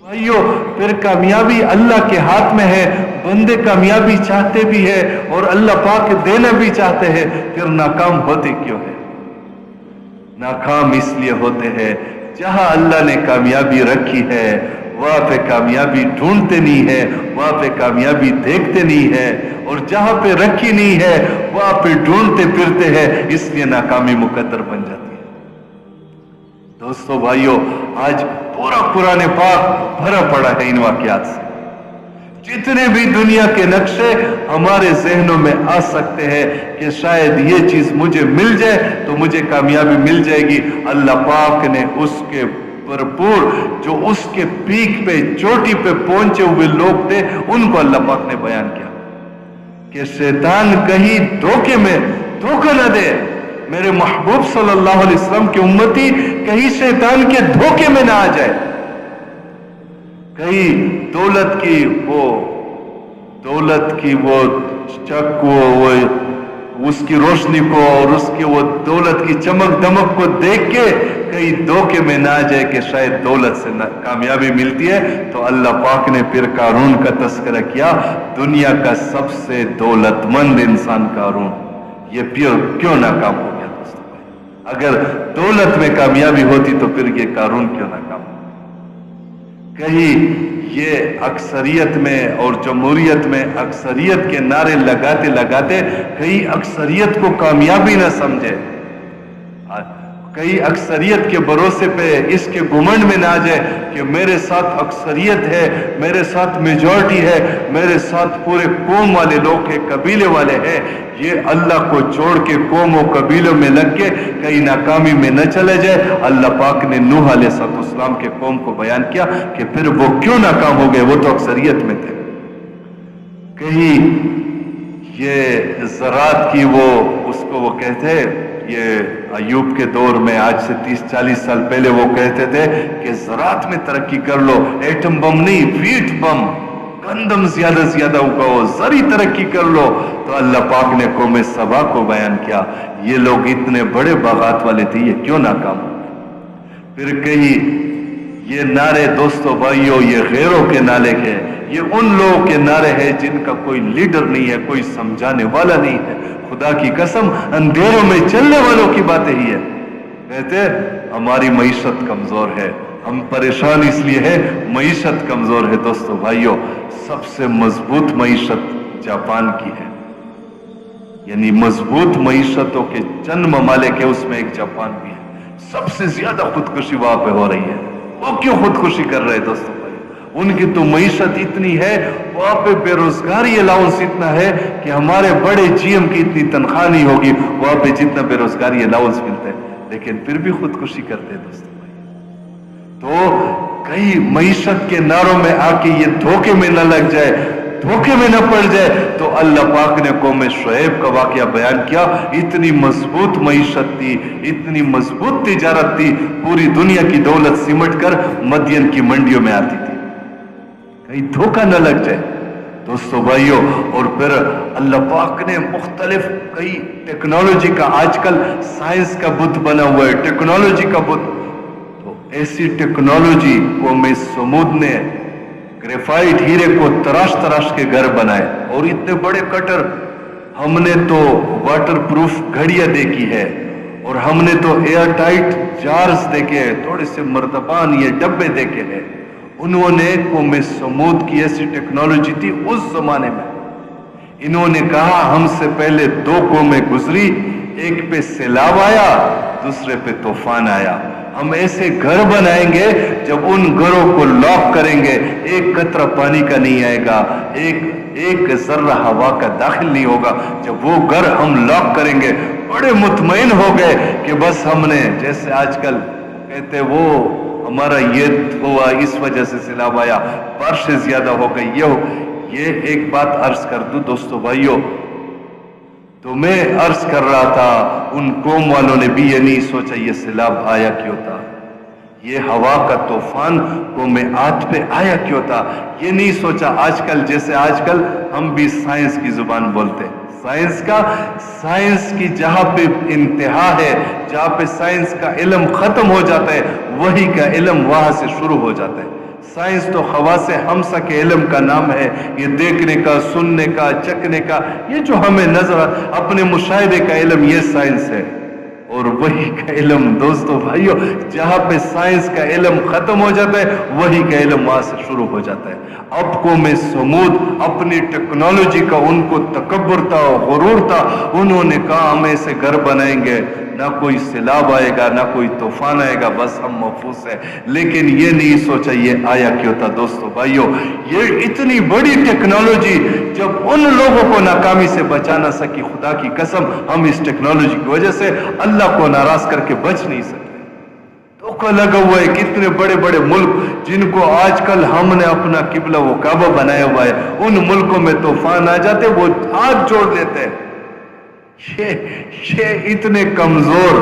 भाइयों, फिर कामयाबी अल्लाह के हाथ में है। बंदे कामयाबी चाहते भी है और अल्लाह पाक देना भी चाहते हैं, फिर नाकाम होते क्यों है? नाकाम इसलिए होते हैं जहां अल्लाह ने कामयाबी रखी है वहां पे कामयाबी ढूंढते नहीं है, वहां पे कामयाबी देखते नहीं है, और जहां पे रखी नहीं है वहां पे ढूंढते फिरते हैं, इसलिए नाकामी मुकद्दर बन जाती है। दोस्तों भाइयों, आज पूरा कुरान पाक भरा पड़ा है इन वाकयात से। जितने भी दुनिया के नक्शे हमारे जहनों में आ सकते हैं कि शायद ये चीज मुझे मिल जाए तो मुझे कामयाबी मिल जाएगी, अल्लाह पाक ने उसके भरपूर, जो उसके पीक पे चोटी पे पहुंचे हुए लोग थे, उनको अल्लाह पाक ने बयान किया कि शैतान कहीं धोखे में धोखा न दे, मेरे महबूब सल्लल्लाहु अलैहि वसल्लम की उम्मती कहीं शैतान के धोखे में ना आ जाए, कहीं दौलत की वो चक वो उसकी रोशनी को और उसकी वो दौलत की चमक दमक को देख के कहीं धोखे में ना आ जाए कि शायद दौलत से कामयाबी मिलती है। तो अल्लाह पाक ने फिर कारून का तस्करा किया, दुनिया का सबसे दौलतमंद इंसान कारून, ये क्यों नाकाम हो गया? दोस्तों, अगर दौलत में कामयाबी होती तो फिर ये कारून क्यों नाकाम? कहीं ये अक्सरियत में और जमहूरियत में अक्सरियत के नारे लगाते लगाते कहीं अक्सरियत को कामयाबी ना समझे, कहीं अक्सरियत के भरोसे पे इसके घुमंड में ना आ जाए कि मेरे साथ अक्सरियत है, मेरे साथ मेजॉरिटी है, मेरे साथ पूरे कौम वाले लोग हैं, कबीले वाले हैं, ये अल्लाह को छोड़ के कौम और कबीलों में लग के कहीं नाकामी में न चले जाए। अल्लाह पाक ने नूह अलैहिस्सलाम के कौम को बयान किया कि फिर वो क्यों नाकाम हो गए, वो तो अक्सरियत में थे। कहीं ये ज़रात की वो उसको वो कहते हैं, ये अयूब के दौर में आज से 30-40 साल पहले वो कहते थे कि ज़रात में तरक्की कर लो, एटम बम नहीं, वीट बम, गंदम ज्यादा से ज्यादा उगाओ, जरी तरक्की कर लो। तो अल्लाह पाक ने कौम सबा को बयान किया, ये लोग इतने बड़े बागात वाले थे, ये क्यों नाकाम हो? फिर कहीं ये नारे दोस्तों भाइयों, ये गैरों के नारे हैं, ये उन लोगों के नारे हैं जिनका कोई लीडर नहीं है, कोई समझाने वाला नहीं है। खुदा की कसम, अंधेरों में चलने वालों की बातें ही है। कहते हमारी मईशत कमजोर है, हम परेशान इसलिए है, मईशत कमजोर है। दोस्तों भाइयों, सबसे मजबूत मईशत जापान की है, यानी मजबूत मईशतों के चंद ममालिक है, उसमें एक जापान भी है। सबसे ज्यादा खुदकुशी वहां पे हो रही है। वो क्यों खुदकुशी कर रहे हैं दोस्तों भाई? उनकी तो मईशत इतनी है, वहां पे बेरोजगारी अलाउंस इतना है कि हमारे बड़े जीएम की इतनी तनख्वाह नहीं होगी वहां पे जितना बेरोजगारी अलाउंस मिलता है, लेकिन फिर भी खुदकुशी करते हैं दोस्तों भाई। तो कई मईशत के नारों में आके ये धोखे में न लग जाए, धोखे में न पड़ जाए। तो अल्लाह पाक ने कौम शुएब का वाकया बयान किया, इतनी मजबूत मईशत थी, इतनी मजबूत तिजारत थी, पूरी दुनिया की दौलत सिमट कर मदियन की मंडियों में आती थी, कहीं धोखा न लग जाए दोस्तों भाइयों। और फिर अल्लाह पाक ने मुख्तलिफ कई टेक्नोलॉजी का, आजकल साइंस का बुत बना हुआ है, टेक्नोलॉजी का बुत, तो ऐसी टेक्नोलॉजी को में समूद ने ग्रेफाइट हीरे को तराश तराश के घर बनाए, और इतने बड़े कटर, हमने तो वाटर प्रूफ घड़ियां देखी है, और हमने तो एयर टाइट जार्स देखे हैं, थोड़े से मर्तबान ये डब्बे देखे हैं। उन्होंने कौम समूद की ऐसी टेक्नोलॉजी थी उस जमाने में। इन्होंने कहा हमसे पहले दो कौमें गुजरी, एक पे सैलाब आया, दूसरे पे तूफान आया, हम ऐसे घर बनाएंगे जब उन घरों को लॉक करेंगे एक कतरा पानी का नहीं आएगा, एक जर्रा हवा का दाखिल नहीं होगा। जब वो घर हम लॉक करेंगे, बड़े मुतमईन हो गए कि बस हमने, जैसे आजकल कहते वो हमारा ये हुआ, इस वजह से सैलाब आया, बारिशें ज्यादा हो गई, ये एक बात अर्ज कर दूं दोस्तों भाइयों, तो मैं अर्ज कर रहा था, उन कौम वालों ने भी ये नहीं सोचा ये सैलाब आया क्यों था, ये हवा का तूफान कौम आद पे आया क्यों था, ये नहीं सोचा। आजकल जैसे आजकल हम भी साइंस की जुबान बोलते हैं, साइंस की जहां पे इंतहा है, जहां पे साइंस का इल्म खत्म हो जाता है, वही का इल्म वहां से शुरू हो जाता है। سائنس تو خواص ہمسا کے علم کا نام ہے، یہ دیکھنے کا، سننے کا، چکھنے کا، یہ جو ہمیں نظر اپنے مشاہدے کا علم، یہ سائنس ہے۔ اور وہی کا علم دوستو بھائیو، جہاں پہ سائنس کا علم ختم ہو جاتا ہے وہی کا علم وہاں سے شروع ہو جاتا ہے۔ اب قوم سمود اپنی ٹیکنالوجی کا ان کو تکبر تھا، غرور تھا، انہوں نے کہا ہم ایسے گھر بنائیں گے، نہ کوئی سیلاب آئے گا، نہ کوئی طوفان آئے گا، بس ہم محفوظ ہیں۔ لیکن یہ نہیں سوچا یہ آیا کیوں تھا دوستو بھائیو؟ یہ اتنی بڑی ٹیکنالوجی جب ان لوگوں کو ناکامی سے بچا نہ سکی، خدا کی قسم ہم اس ٹیکنالوجی کی وجہ سے اللہ کو ناراض کر کے بچ نہیں سکتے۔ دھوکہ لگا ہوا ہے کتنے بڑے بڑے ملک جن کو آج کل ہم نے اپنا قبلہ وہ کعبہ بنایا ہوا ہے، ان ملکوں میں طوفان آ جاتے وہ ہاتھ جوڑ لیتے ہیں۔ یہ اتنے کمزور،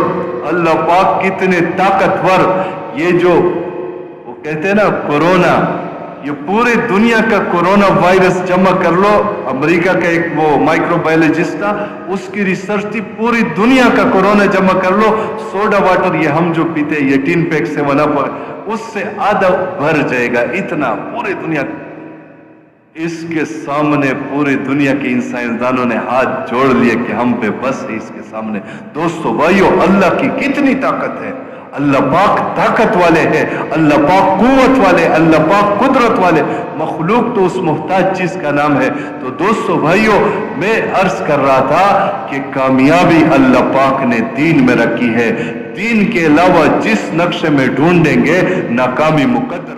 اللہ پاک کتنے طاقتور، یہ جو وہ کہتے ہیں نا کورونا، یہ پوری دنیا کا کورونا وائرس جمع کر لو، امریکہ کا ایک وہ مائکرو بایولوجسٹ تھا، اس کی ریسرچ تھی، پوری دنیا کا کورونا جمع کر لو، سوڈا واٹر یہ ہم جو پیتے ہیں یہ 10 پیک سے 1 اپ اس سے آدھا بھر جائے گا، اتنا پوری دنیا۔ اس کے سامنے پوری دنیا کے ان سائنسدانوں نے ہاتھ جوڑ لیے کہ ہم پہ بس ہے اس کے سامنے۔ دوستو بھائیو، اللہ کی کتنی طاقت ہے، اللہ پاک طاقت والے ہیں، اللہ پاک قوت والے، اللہ پاک قدرت والے، مخلوق تو اس محتاج چیز کا نام ہے۔ تو دوستو بھائیو، میں عرض کر رہا تھا کہ کامیابی اللہ پاک نے دین میں رکھی ہے، دین کے علاوہ جس نقشے میں ڈھونڈیں گے ناکامی مقدر